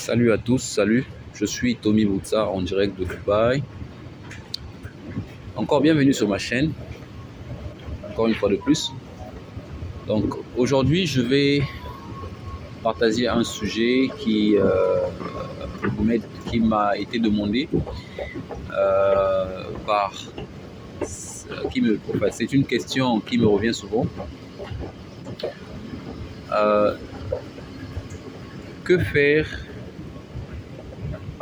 Salut à tous, salut, je suis Tommy Boutsa en direct de Dubaï. Encore bienvenue sur ma chaîne, encore une fois de plus. Donc aujourd'hui je vais partager un sujet qui m'a été demandé c'est une question qui me revient souvent. Que faire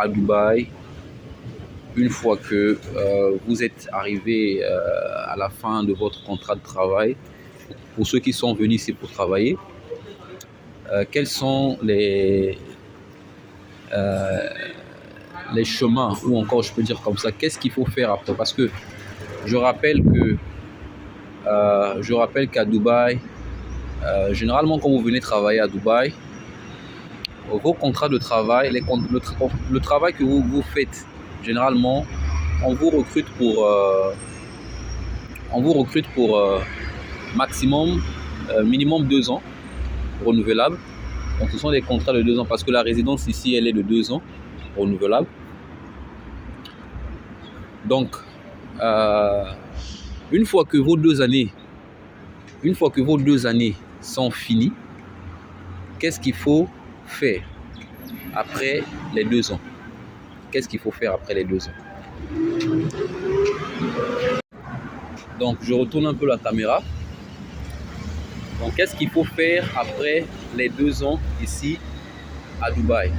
à Dubaï une fois que vous êtes arrivé à la fin de votre contrat de travail? Pour ceux qui sont venus ici pour travailler, quels sont les chemins, ou encore je peux dire comme ça, qu'est-ce qu'il faut faire après? Parce que je rappelle qu'à Dubaï, généralement quand vous venez travailler à Dubaï, vos contrats de travail, le travail que vous faites, généralement, on vous recrute pour minimum 2 ans renouvelable. Donc ce sont des contrats de 2 ans parce que la résidence ici elle est de 2 ans renouvelable. Donc une fois que vos 2 années sont finies, qu'est-ce qu'il faut faire après les 2 ans? Qu'est-ce qu'il faut faire après les 2 ans? Donc je retourne un peu la caméra. Donc qu'est-ce qu'il faut faire après les 2 ans ici à Dubaï?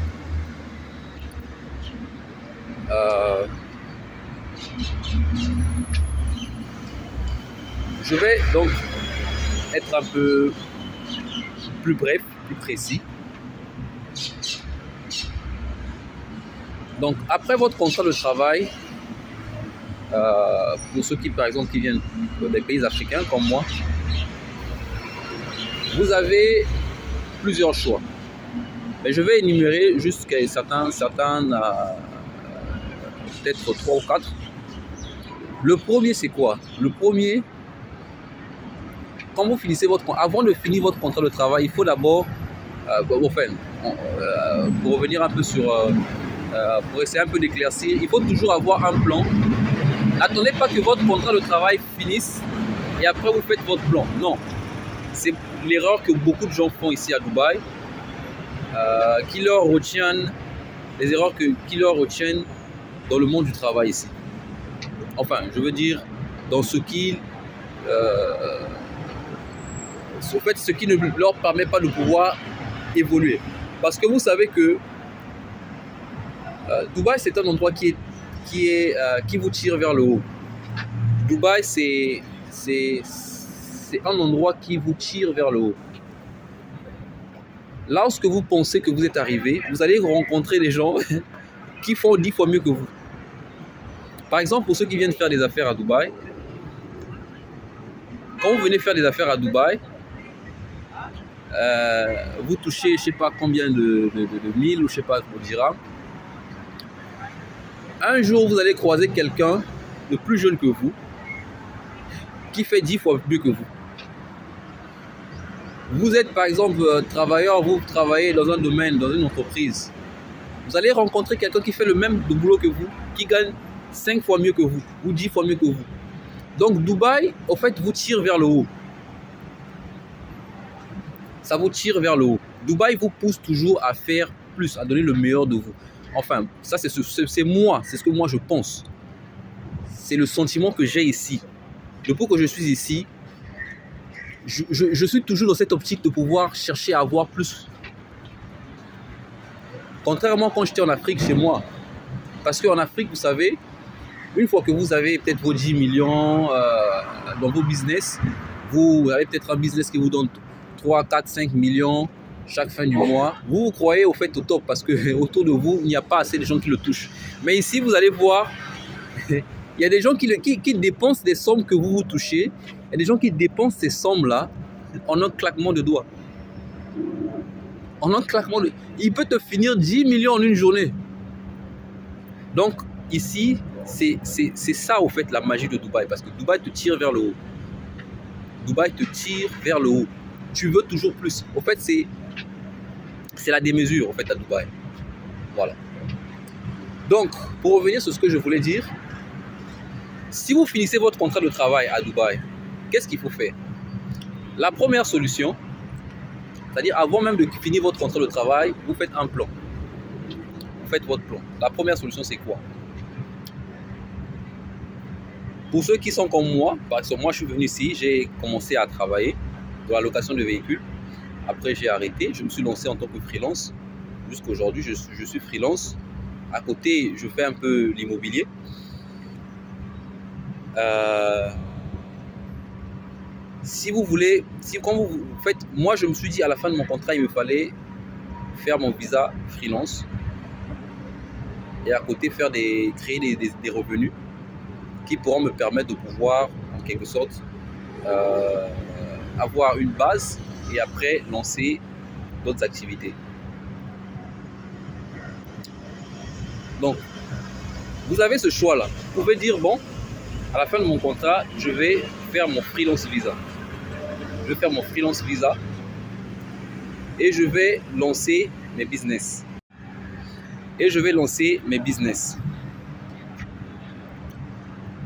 Je vais donc être un peu plus bref, plus précis. Donc après votre contrat de travail, pour ceux qui par exemple qui viennent des pays africains comme moi, vous avez plusieurs choix. Mais je vais énumérer jusqu'à certains peut-être 3 ou 4. Le premier, c'est quoi? Le premier, quand vous finissez avant de finir votre contrat de travail, il faut d'abord, pour revenir un peu pour essayer un peu d'éclaircir, il faut toujours avoir un plan. N'attendez pas que votre contrat de travail finisse et après vous faites votre plan. Non, c'est l'erreur que beaucoup de gens font ici à Dubaï, qui leur retiennent dans le monde du travail ici. Enfin, je veux dire, dans ce qui ne leur permet pas de pouvoir évoluer. Parce que vous savez que Dubaï, c'est un endroit qui vous tire vers le haut. Dubaï, c'est un endroit qui vous tire vers le haut. Lorsque vous pensez que vous êtes arrivé, vous allez rencontrer des gens qui font 10 fois mieux que vous. Par exemple, pour ceux qui viennent faire des affaires à Dubaï, quand vous venez faire des affaires à Dubaï, vous touchez, je ne sais pas combien de 1000 ou je ne sais pas, on dira. Un jour, vous allez croiser quelqu'un de plus jeune que vous, qui fait 10 fois mieux que vous. Vous êtes par exemple travailleur, vous travaillez dans un domaine, dans une entreprise. Vous allez rencontrer quelqu'un qui fait le même boulot que vous, qui gagne 5 fois mieux que vous, ou 10 fois mieux que vous. Donc Dubaï, en fait, vous tire vers le haut. Ça vous tire vers le haut. Dubaï vous pousse toujours à faire plus, à donner le meilleur de vous. Enfin, ça c'est moi, c'est ce que moi je pense. C'est le sentiment que j'ai ici. Depuis que je suis ici, je suis toujours dans cette optique de pouvoir chercher à avoir plus. Contrairement quand j'étais en Afrique chez moi. Parce qu'en Afrique, vous savez, une fois que vous avez peut-être vos 10 millions dans vos business, vous avez peut-être un business qui vous donne 3, 4, 5 millions chaque fin du mois. Vous vous croyez au fait au top parce que autour de vous, il n'y a pas assez de gens qui le touchent. Mais ici, vous allez voir, il y a des gens qui dépensent des sommes que vous touchez. Il y a des gens qui dépensent ces sommes-là en un claquement de doigts. Il peut te finir 10 millions en une journée. Donc, ici, c'est ça, au fait, la magie de Dubaï. Parce que Dubaï te tire vers le haut. Dubaï te tire vers le haut. Tu veux toujours plus. Au fait, c'est la démesure, en fait, à Dubaï. Voilà. Donc, pour revenir sur ce que je voulais dire, si vous finissez votre contrat de travail à Dubaï, qu'est-ce qu'il faut faire? La première solution, c'est-à-dire avant même de finir votre contrat de travail, vous faites un plan. Vous faites votre plan. La première solution, c'est quoi? Pour ceux qui sont comme moi, par exemple, moi je suis venu ici, j'ai commencé à travailler dans la location de véhicules. Après, j'ai arrêté, je me suis lancé en tant que freelance. Jusqu'à aujourd'hui, je suis freelance. À côté, je fais un peu l'immobilier. Si vous voulez, quand vous faites, moi je me suis dit à la fin de mon contrat, il me fallait faire mon visa freelance et à côté créer des revenus qui pourront me permettre de pouvoir, en quelque sorte, avoir une base et après lancer d'autres activités. Donc, vous avez ce choix-là. Vous pouvez dire, bon, à la fin de mon contrat, je vais faire mon freelance visa. Je vais faire mon freelance visa et je vais lancer mes business.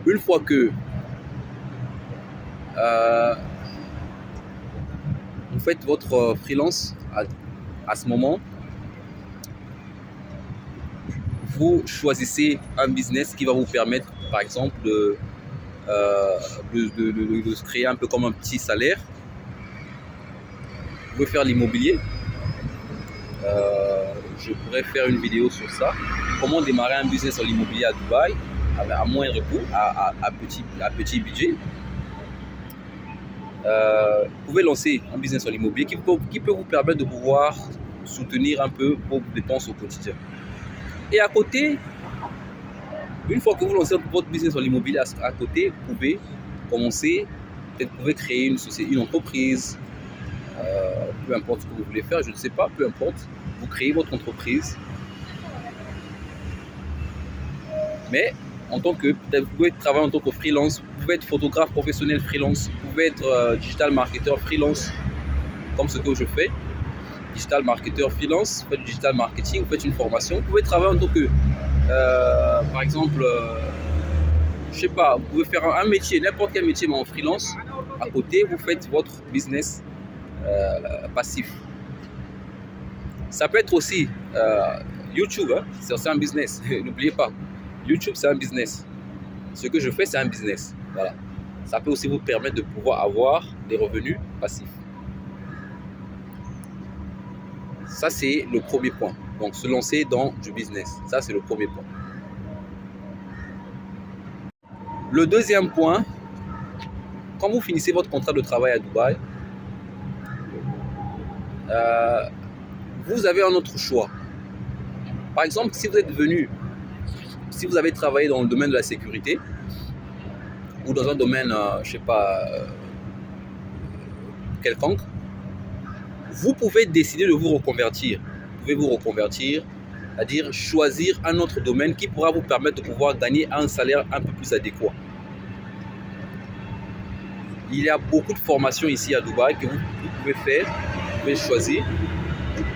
Une fois que vous faites votre freelance à ce moment, vous choisissez un business qui va vous permettre, par exemple, de se créer un peu comme un petit salaire. Vous pouvez faire l'immobilier. Je pourrais faire une vidéo sur ça. Comment démarrer un business en immobilier à Dubaï à moindre coût, à petit budget. Vous pouvez lancer un business en immobilier qui peut vous permettre de pouvoir soutenir un peu vos dépenses au quotidien. Et à côté, une fois que vous lancez votre business en immobilier à côté, vous pouvez commencer, peut-être vous pouvez créer une société, une entreprise, peu importe ce que vous voulez faire, je ne sais pas, peu importe, vous créez votre entreprise. Mais en tant que, vous pouvez travailler en tant que freelance, vous pouvez être photographe professionnel freelance, vous pouvez être digital marketeur freelance, comme ce que je fais. Digital marketeur freelance, vous faites du digital marketing, vous faites une formation, vous pouvez travailler en tant que, par exemple, je sais pas, vous pouvez faire un métier, n'importe quel métier, mais en freelance. À côté, vous faites votre business passif. Ça peut être aussi YouTube, hein, c'est un business, n'oubliez pas. YouTube, c'est un business. Ce que je fais, c'est un business. Voilà. Ça peut aussi vous permettre de pouvoir avoir des revenus passifs. Ça, c'est le premier point. Donc, se lancer dans du business. Ça, c'est le premier point. Le deuxième point, quand vous finissez votre contrat de travail à Dubaï, vous avez un autre choix. Par exemple, si vous avez travaillé dans le domaine de la sécurité ou dans un domaine, je sais pas, quelconque, vous pouvez décider de vous reconvertir. Vous pouvez vous reconvertir, c'est-à-dire choisir un autre domaine qui pourra vous permettre de pouvoir gagner un salaire un peu plus adéquat. Il y a beaucoup de formations ici à Dubaï que vous pouvez faire, vous pouvez choisir,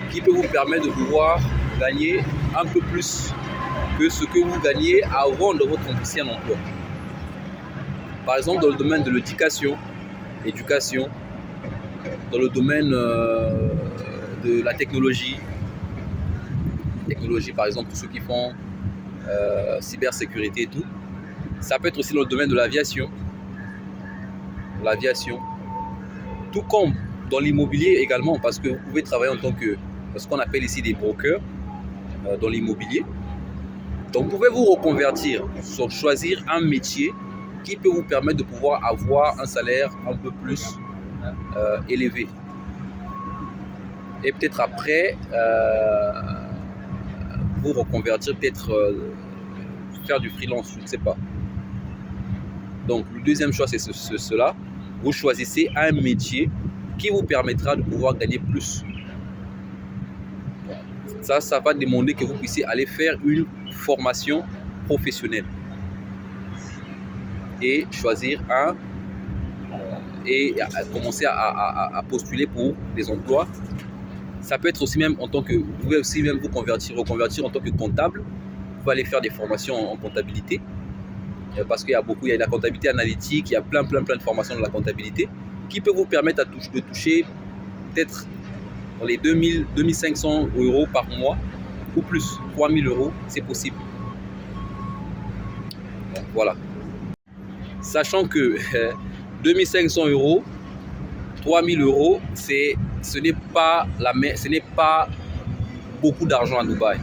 qui peut vous permettre de pouvoir gagner un peu plus que ce que vous gagnez avant de votre ancien emploi. Par exemple, dans le domaine de l'éducation, dans le domaine de la technologie, par exemple, pour ceux qui font cybersécurité et tout. Ça peut être aussi dans le domaine de l'aviation. Tout comme dans l'immobilier également, parce que vous pouvez travailler en tant que ce qu'on appelle ici des brokers dans l'immobilier. Donc vous pouvez vous reconvertir, choisir un métier qui peut vous permettre de pouvoir avoir un salaire un peu plus élevé. Et peut-être après vous reconvertir, peut-être faire du freelance, je ne sais pas. Donc le deuxième choix, c'est cela. Vous choisissez un métier qui vous permettra de pouvoir gagner plus. Ça va demander que vous puissiez aller faire une formation professionnelle et choisir et commencer à postuler pour des emplois. Ça peut être aussi même en tant que, vous pouvez aussi même vous reconvertir en tant que comptable. Vous pouvez aller faire des formations en comptabilité. Parce qu'il y a beaucoup, il y a la comptabilité analytique, il y a plein de formations de la comptabilité qui peut vous permettre de toucher peut-être dans les 2000, 2500 euros par mois ou plus, 3000 euros, c'est possible. Donc, voilà. Sachant que 2500 euros, 3000 euros, ce n'est pas beaucoup d'argent à Dubaï.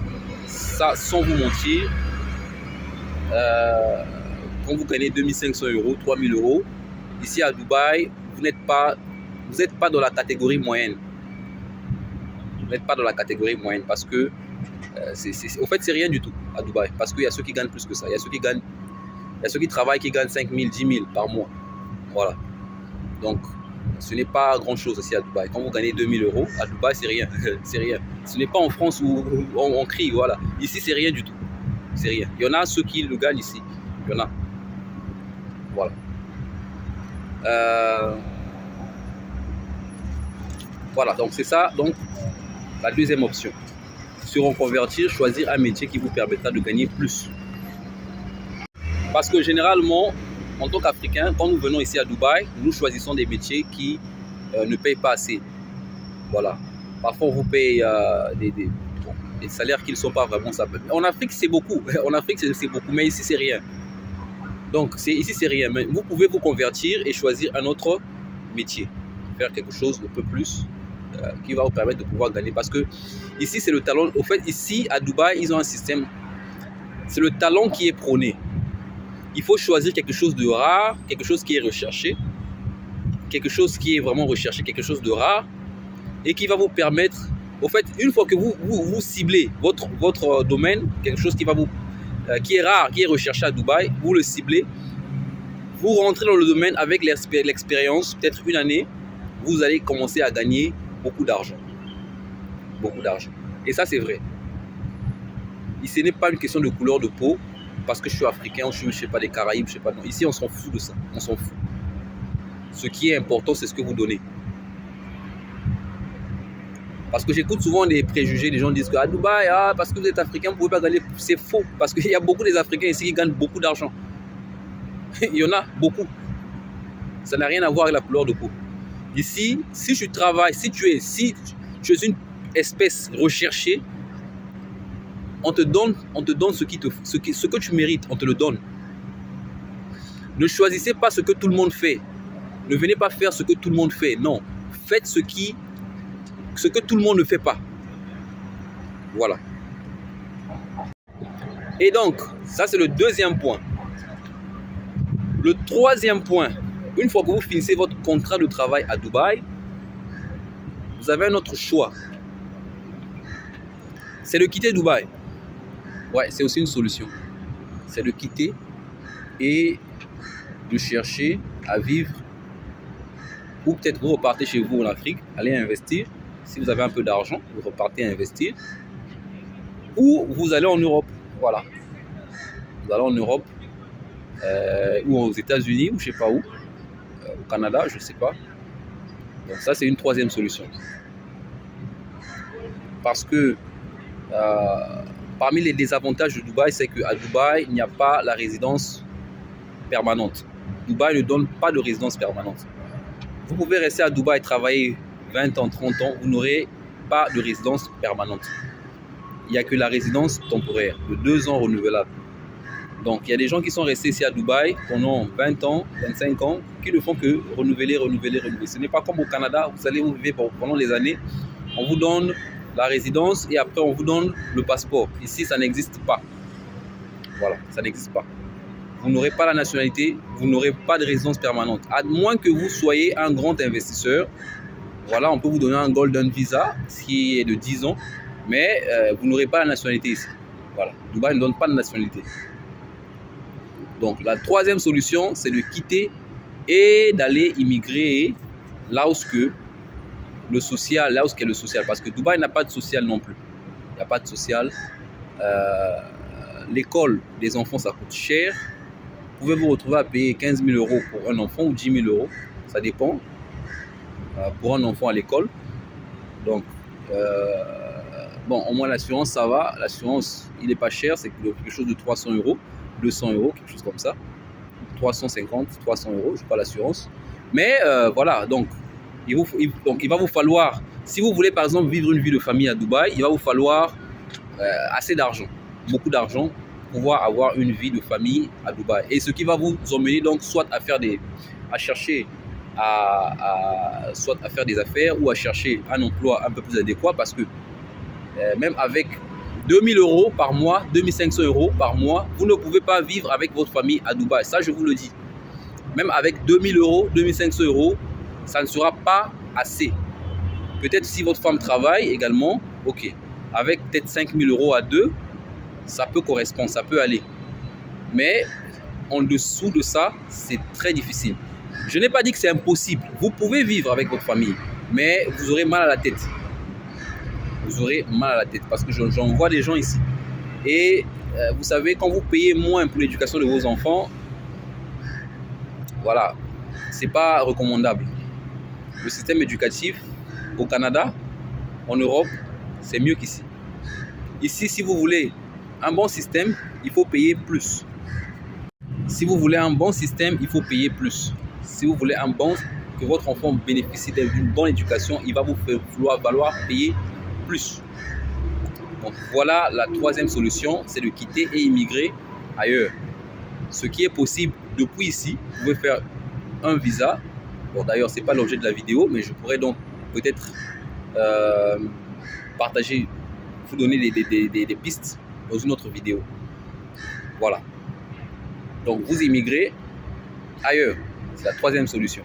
Ça, sans vous mentir, quand vous gagnez 2500 euros, 3000 euros, ici à Dubaï, vous n'êtes pas dans la catégorie moyenne. Vous n'êtes pas dans la catégorie moyenne parce que, au fait, c'est rien du tout à Dubaï. Parce qu'il y a ceux qui gagnent plus que ça. Il y a ceux qui travaillent, qui gagnent 5 000, 10 000 par mois. Voilà. Donc, ce n'est pas grand-chose ici à Dubaï. Quand vous gagnez 2 000 euros, à Dubaï, c'est rien. C'est rien. Ce n'est pas en France où on crie, voilà. Ici, c'est rien du tout. C'est rien. Il y en a ceux qui le gagnent ici. Il y en a. Voilà. Voilà, donc c'est ça. Donc, la deuxième option. Se reconvertir, choisir un métier qui vous permettra de gagner plus. Parce que généralement, en tant qu'Africains, quand nous venons ici à Dubaï, nous choisissons des métiers qui ne payent pas assez. Voilà. Parfois, on vous paye des salaires qui ne sont pas vraiment ça. En Afrique, c'est beaucoup. En Afrique, c'est beaucoup, mais ici, c'est rien. Donc, ici, c'est rien. Mais vous pouvez vous convertir et choisir un autre métier. Faire quelque chose de peu plus qui va vous permettre de pouvoir gagner. Parce que ici, c'est le talent. Au fait, ici, à Dubaï, ils ont un système. C'est le talent qui est prôné. Il faut choisir quelque chose de rare, quelque chose qui est recherché, quelque chose qui est vraiment recherché, quelque chose de rare et qui va vous permettre, au fait, une fois que vous ciblez votre domaine, quelque chose qui est rare, qui est recherché à Dubaï, vous le ciblez, vous rentrez dans le domaine avec l'expérience, peut-être une année, vous allez commencer à gagner beaucoup d'argent. Beaucoup d'argent. Et ça, c'est vrai. Et ce n'est pas une question de couleur de peau, parce que je suis africain, je ne sais pas, des Caraïbes, je sais pas. Non. Ici, on s'en fout de ça. On s'en fout. Ce qui est important, c'est ce que vous donnez. Parce que j'écoute souvent des préjugés, des gens disent qu'à Dubaï, parce que vous êtes africain, vous ne pouvez pas gagner. C'est faux, parce qu'il y a beaucoup des Africains ici qui gagnent beaucoup d'argent. Il y en a beaucoup. Ça n'a rien à voir avec la couleur de peau. Ici, si tu travailles, si tu es une espèce recherchée, on te donne ce que tu mérites, on te le donne. Ne choisissez pas ce que tout le monde fait. Ne venez pas faire ce que tout le monde fait. Non, faites ce que tout le monde ne fait pas. Voilà. Et donc, ça c'est le deuxième point. Le troisième point, une fois que vous finissez votre contrat de travail à Dubaï, vous avez un autre choix. C'est de quitter Dubaï. Ouais, c'est aussi une solution. C'est de quitter et de chercher à vivre. Ou peut-être vous repartez chez vous en Afrique, allez investir. Si vous avez un peu d'argent, vous repartez à investir. Ou vous allez en Europe. Voilà. Vous allez en Europe. Ou aux États-Unis, ou je ne sais pas où. Au Canada, je ne sais pas. Donc ça, c'est une troisième solution. Parce que parmi les désavantages de Dubaï, c'est qu'à Dubaï, il n'y a pas la résidence permanente. Dubaï ne donne pas de résidence permanente. Vous pouvez rester à Dubaï et travailler 20 ans, 30 ans, vous n'aurez pas de résidence permanente. Il n'y a que la résidence temporaire, de 2 ans renouvelable. Donc, il y a des gens qui sont restés ici à Dubaï pendant 20 ans, 25 ans, qui ne font que renouveler. Ce n'est pas comme au Canada, vous allez vous vivre pendant des années, on vous donne la résidence et après on vous donne le passeport. Ici, ça n'existe pas. Voilà, ça n'existe pas. Vous n'aurez pas la nationalité, vous n'aurez pas de résidence permanente. À moins que vous soyez un grand investisseur, voilà, on peut vous donner un Golden Visa, qui est de 10 ans, mais vous n'aurez pas la nationalité ici. Voilà, Dubaï ne donne pas de nationalité. Donc, la troisième solution, c'est de quitter et d'aller immigrer là où le social, là où est le social, parce que Dubaï n'a pas de social non plus. Il n'y a pas de social. L'école des enfants, ça coûte cher. Vous pouvez vous retrouver à payer 15 000 euros pour un enfant ou 10 000 euros. Ça dépend. Pour un enfant à l'école. Donc, Bon, au moins l'assurance, ça va. L'assurance, il n'est pas cher, c'est quelque chose de 300 €, 200 €, quelque chose comme ça. 350, 300 €, je n'ai pas l'assurance. Mais voilà, donc il va vous falloir, si vous voulez par exemple vivre une vie de famille à Dubaï, il va vous falloir assez d'argent, beaucoup d'argent, pour pouvoir avoir une vie de famille à Dubaï. Et ce qui va vous emmener donc soit à faire chercher soit à faire des affaires ou à chercher un emploi un peu plus adéquat, parce que même avec 2000 € par mois, 2500 € par mois, vous ne pouvez pas vivre avec votre famille à Dubaï. Ça, je vous le dis. Même avec 2000 €, 2500 €, ça ne sera pas assez. Peut-être si votre femme travaille également, ok. Avec peut-être 5000 € à deux, ça peut correspondre, ça peut aller. Mais en dessous de ça, c'est très difficile. Je n'ai pas dit que c'est impossible. Vous pouvez vivre avec votre famille, mais vous aurez mal à la tête. Vous aurez mal à la tête parce que j'en vois des gens ici. Et vous savez, quand vous payez moins pour l'éducation de vos enfants, voilà, c'est pas recommandable. Le système éducatif au Canada, en Europe, c'est mieux qu'ici. Ici, si vous voulez un bon système, il faut payer plus. Si vous voulez un bon système, il faut payer plus. Si vous voulez que votre enfant bénéficie d'une bonne éducation, il va vous falloir payer plus. Donc voilà la troisième solution, c'est de quitter et immigrer ailleurs. Ce qui est possible depuis ici, vous pouvez faire un visa. Bon, d'ailleurs, ce n'est pas l'objet de la vidéo, mais je pourrais donc peut-être partager, vous donner des pistes dans une autre vidéo. Voilà. Donc, vous immigrez ailleurs. C'est la troisième solution.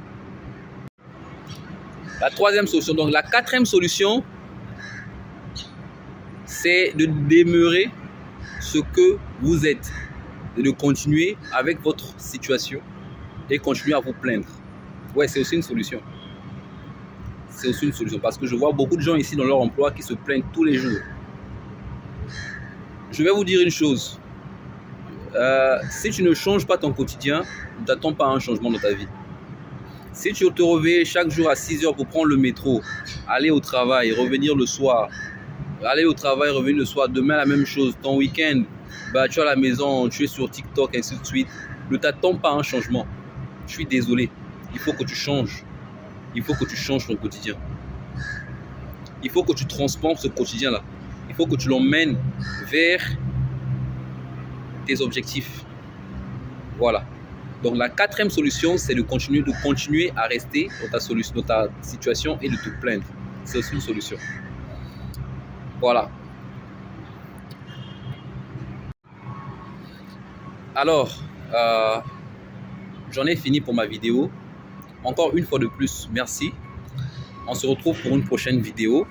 La troisième solution. Donc, la quatrième solution, c'est de demeurer ce que vous êtes. Et de continuer avec votre situation et continuer à vous plaindre. Ouais, c'est aussi une solution. C'est aussi une solution parce que je vois beaucoup de gens ici dans leur emploi qui se plaignent tous les jours. Je vais vous dire une chose. Si tu ne changes pas ton quotidien, ne t'attends pas à un changement dans ta vie. Si tu te réveilles chaque jour à 6 h pour prendre le métro, aller au travail, revenir le soir, revenir le soir, demain la même chose, ton week-end, bah, tu es à la maison, tu es sur TikTok, ainsi de suite, ne t'attends pas à un changement. Je suis désolé, il faut que tu changes. Il faut que tu changes ton quotidien. Il faut que tu transformes ce quotidien-là. Il faut que tu l'emmènes vers tes objectifs. Voilà. Donc la quatrième solution, c'est de continuer à rester dans ta situation et de te plaindre. C'est aussi une solution. Voilà. Alors, j'en ai fini pour ma vidéo. Encore une fois de plus, merci. On se retrouve pour une prochaine vidéo.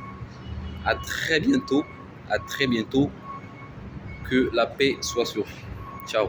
À très bientôt. À très bientôt. Que la paix soit sur vous. Ciao.